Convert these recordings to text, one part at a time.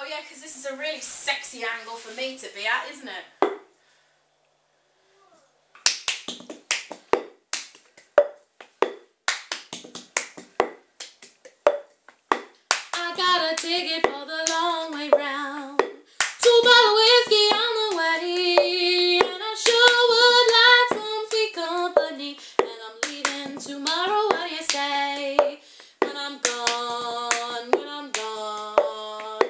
Oh yeah, because this is a really sexy angle for me to be at, isn't it? I got a ticket for the long way round. 2 bottles of whiskey on the way, and I sure would like some sweet company. And I'm leaving tomorrow. What do you say? When I'm gone, when I'm gone,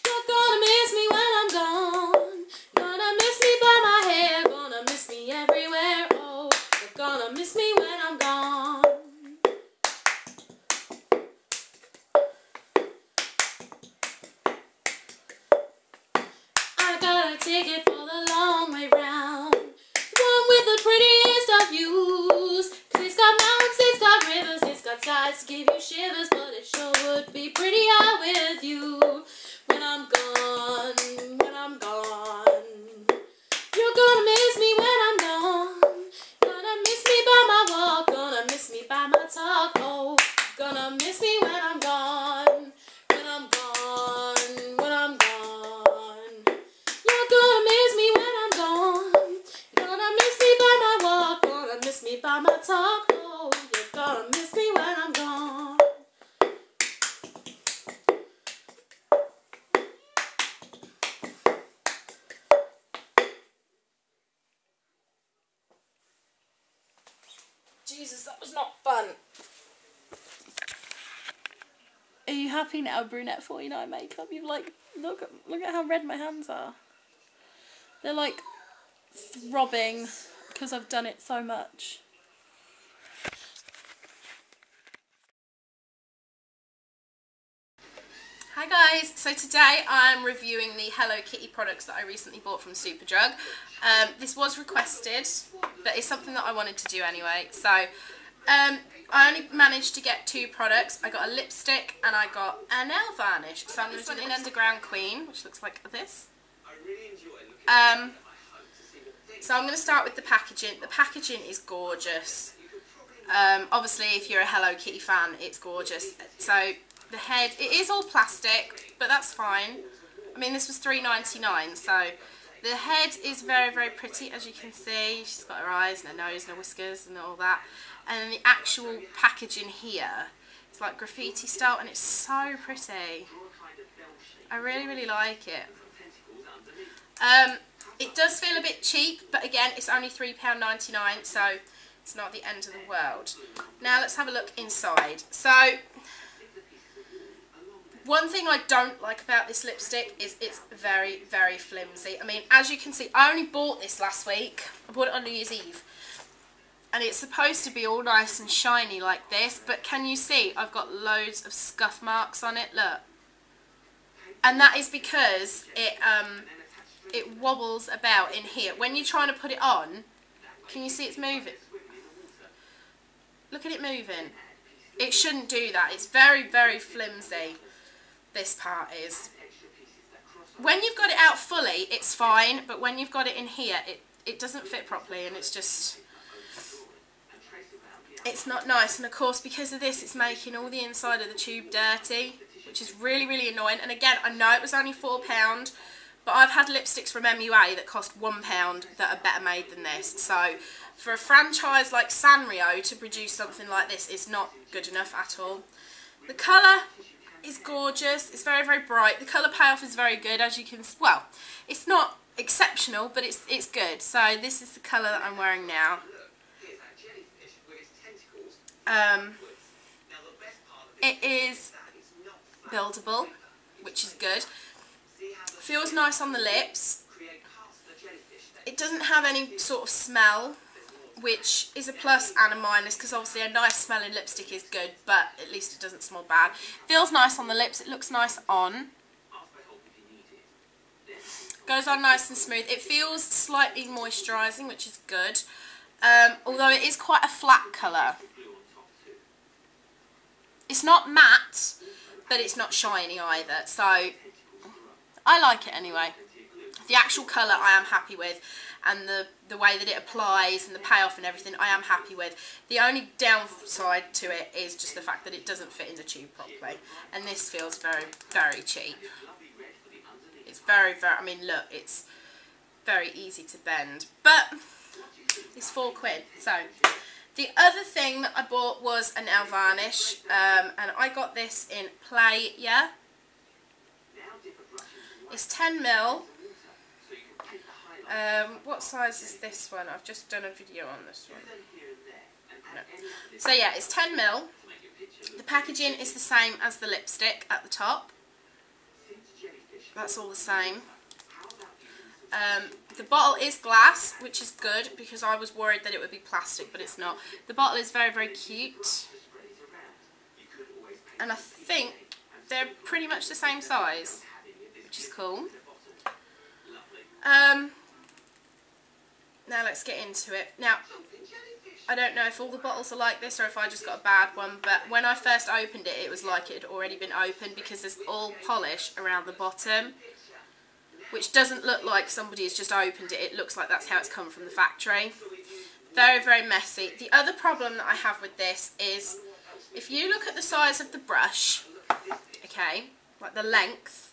you're gonna miss me when I'm gone. Gonna miss me by my hair, gonna miss me everywhere. Oh, you're gonna miss me when I'm gone. I got a ticket for the long way round, the one with the prettiest of views. 'Cause it's got mountains, it's got rivers, it's got sides to give you shivers, but it sure would be prettier with you. When I'm gone, when I'm gone, you're gonna miss me when I'm gone. Gonna miss me by my walk, gonna miss me by my talk. Oh, gonna miss me when I'm gone. When I'm gone, when I'm gone, you're gonna miss me when I'm gone. Gonna miss me by my walk, gonna miss me by my talk. Oh, you're gonna miss me when I'm gone. Jesus, that was not fun. Are you happy now, Brunette 49 makeup? You've like, look at how red my hands are. They're like throbbing because I've done it so much. Hi guys, so today I'm reviewing the Hello Kitty products that I recently bought from Superdrug. This was requested, but it's something that I wanted to do anyway. So I only managed to get 2 products. I got a lipstick and I got a nail varnish. So I'm going to do an Underground Queen, which looks like this. So I'm going to start with the packaging. The packaging is gorgeous. Obviously, if you're a Hello Kitty fan, it's gorgeous. So the head, it is all plastic, but that's fine. I mean, this was $3.99, so the head is very, very pretty, as you can see. She's got her eyes and her nose and her whiskers and all that. And then the actual packaging here, it's like graffiti style, and it's so pretty. I really, really like it. It does feel a bit cheap, but again, it's only £3.99, so it's not the end of the world. Now let's have a look inside. So one thing I don't like about this lipstick is it's very, very flimsy. I mean, as you can see, I only bought this last week. I bought it on New Year's Eve. And it's supposed to be all nice and shiny like this, but can you see I've got loads of scuff marks on it, look. And that is because it wobbles about in here. When you're trying to put it on, can you see it's moving? Look at it moving. It shouldn't do that. It's very, very flimsy. This part is. When you've got it out fully, it's fine, but when you've got it in here, it doesn't fit properly, and it's just, it's not nice. And of course, because of this, it's making all the inside of the tube dirty, which is really, really annoying. And again, I know it was only £4, but I've had lipsticks from MUA that cost £1 that are better made than this. So for a franchise like Sanrio to produce something like this is not good enough at all. The colour is gorgeous. It's very, very bright. The colour payoff is very good, as you can, well, it's not exceptional, but it's good. So this is the colour that I'm wearing now. It is buildable, which is good. Feels nice on the lips. It doesn't have any sort of smell, which is a plus and a minus, because obviously a nice smelling lipstick is good, but at least it doesn't smell bad. Feels nice on the lips. It looks nice on. Goes on nice and smooth. It feels slightly moisturising, which is good. Although it is quite a flat colour. It's not matte, but it's not shiny either. So I like it anyway. The actual colour I am happy with, and the way that it applies and the payoff and everything I am happy with. The only downside to it is just the fact that it doesn't fit in the tube properly, and this feels very, very cheap. very, I mean, look, it's very easy to bend, but it's £4. So the other thing that I bought was a nail varnish, and I got this in Play, yeah. It's 10mm. What size is this one? I've just done a video on this one. No. So yeah, it's 10mm. The packaging is the same as the lipstick at the top. That's all the same. The bottle is glass, which is good because I was worried that it would be plastic, but it's not. The bottle is very, very cute. And I think they're pretty much the same size, which is cool. Now let's get into it. Now, I don't know if all the bottles are like this or if I just got a bad one, but when I first opened it, it was like it had already been opened because there's all polish around the bottom, which doesn't look like somebody has just opened it. It looks like that's how it's come from the factory. Very, very messy. The other problem that I have with this is if you look at the size of the brush, okay, like the length,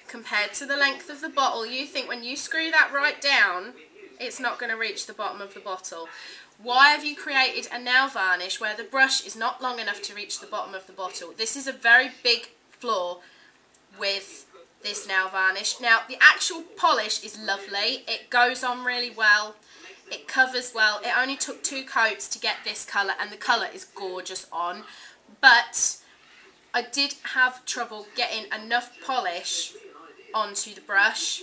compared to the length of the bottle, you think when you screw that right down, it's not going to reach the bottom of the bottle. Why have you created a nail varnish where the brush is not long enough to reach the bottom of the bottle? This is a very big flaw with this nail varnish. Now, the actual polish is lovely. It goes on really well. It covers well. It only took 2 coats to get this colour, and the colour is gorgeous on. But I did have trouble getting enough polish onto the brush.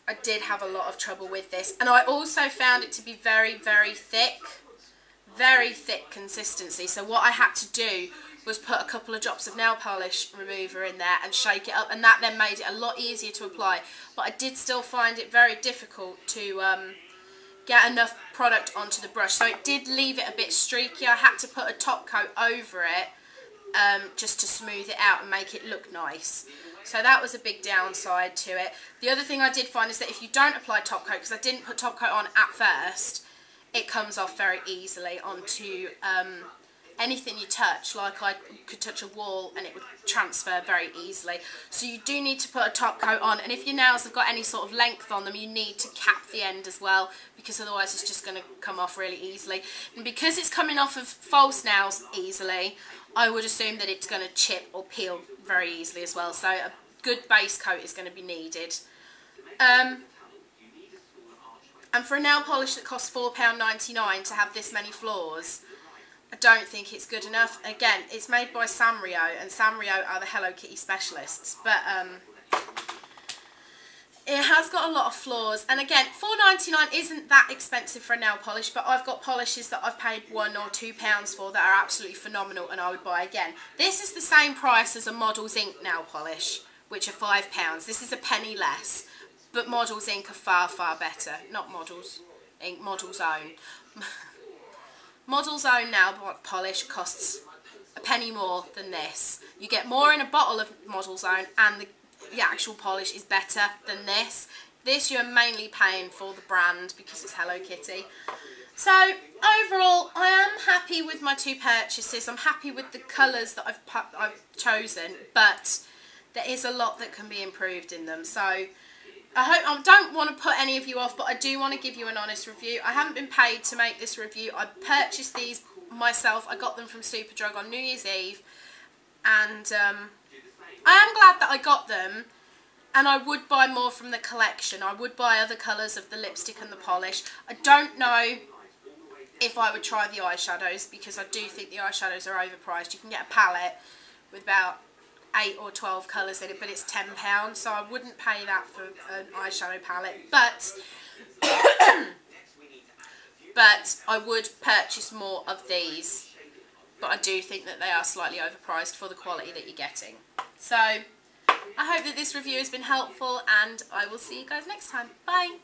I did have a lot of trouble with this, and I also found it to be very, very thick consistency. So what I had to do was put a couple of drops of nail polish remover in there and shake it up, and that then made it a lot easier to apply. But I did still find it very difficult to get enough product onto the brush, so it did leave it a bit streaky. I had to put a top coat over it just to smooth it out and make it look nice. So that was a big downside to it. The other thing I did find is that if you don't apply top coat, because I didn't put top coat on at first, it comes off very easily onto anything you touch. Like I could touch a wall and it would transfer very easily. So you do need to put a top coat on, and if your nails have got any sort of length on them, you need to cap the end as well, because otherwise it's just going to come off really easily. And because it's coming off of false nails easily, I would assume that it's going to chip or peel very easily as well. So a good base coat is going to be needed. And for a nail polish that costs £4.99 to have this many flaws, I don't think it's good enough. Again, it's made by Sanrio, and Sanrio are the Hello Kitty specialists. But it has got a lot of flaws, and again, £4.99 isn't that expensive for a nail polish, but I've got polishes that I've paid £1 or £2 for that are absolutely phenomenal and I would buy again. This is the same price as a Models Ink nail polish, which are £5. This is a penny less, but Models Ink are far, far better. Not Models Ink, Models Own. Models Own nail polish costs a penny more than this. You get more in a bottle of Models Own, and the actual polish is better than this. This you're mainly paying for the brand because it's Hello Kitty. So overall, I am happy with my 2 purchases. I'm happy with the colours that I've chosen, but there is a lot that can be improved in them. So I don't want to put any of you off, but I do want to give you an honest review. I haven't been paid to make this review. I purchased these myself. I got them from Superdrug on New Year's Eve, and I am glad that I got them, and I would buy more from the collection. I would buy other colours of the lipstick and the polish. I don't know if I would try the eyeshadows, because I do think the eyeshadows are overpriced. You can get a palette with about 8 or 12 colours in it, but it's £10, so I wouldn't pay that for an eyeshadow palette. But I would purchase more of these. But I do think that they are slightly overpriced for the quality that you're getting. So I hope that this review has been helpful, and I will see you guys next time. Bye!